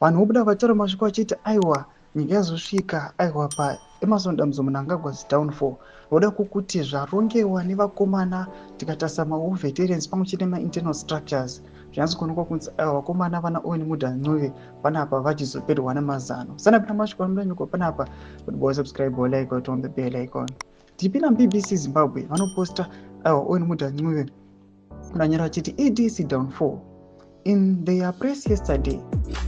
vanhu vobuda vataura masviko vachiti aiwa nyika yazosvika aiwa paemarson damuzomuna angagwazi downfall voda kukuti zvarongewa nevakomana tikatarisa mawour veterans pamwe chete nemainternal structures zvinyatsikuonekwa kunzi aiwa vakomana vana Owen Mudha Ncube panapa vachizopedwa nemazano. Sanapinda masviko anodanyuka panapa kuti bosubscribe like or on the bell icon. Tipina BBC Zimbabwe vanoposta aiwa Owen Mudha Ncube kunanyora vachiti EDC downfall. In their press yesterday,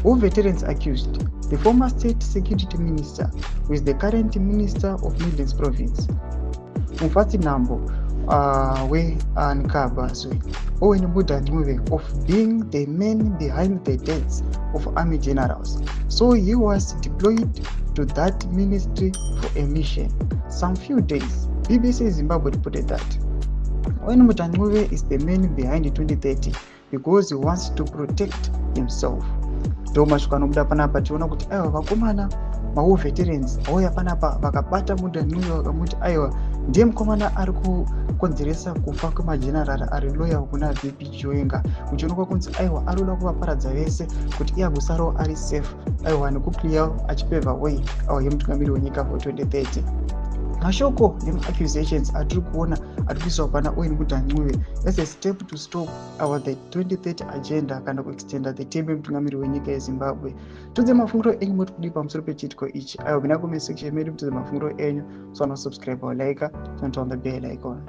all veterans accused the former state security minister, who is the current minister of Midlands province, Mufati Nambo, Nkabazwe, Owen Mudha Ncube, of being the man behind the deaths of army generals. So he was deployed to that ministry for a mission. Some few days, BBC Zimbabwe reported that Owen Mudha Ncube is the man behind 2030 because he wants to protect himself. Ndo masviko anobuda panapa tiona kuti aiwa vakomana mawour veterans vauya panapa vakabata Mudha Ncube vakamuti aiwa ndiye mukomana ari kukonzeresa kufa kwemajenerali ari loyal kuna VP Chiwenga, uchionekwa kunzi aiwa arikuda kuvaparadza vese kuti iye agosarawo ari safe aiwa nekukliya achipeva way aiwa yemutungamiri wenyika for 2030. Mashoko nemaaccusations atiri kuona ari kuiswa pana Owen Mudha Ncube as a step to stop the 2030 agenda kana kuextenda the term yemutungamiri wenyika yeZimbabwe. Tudze mafungiro enyu muri kudi pamusoro pechiitiko ichi. Aiwa mina comment section medu mutudze mafungiro enyu, so subscribe or like, turn on the bell icon.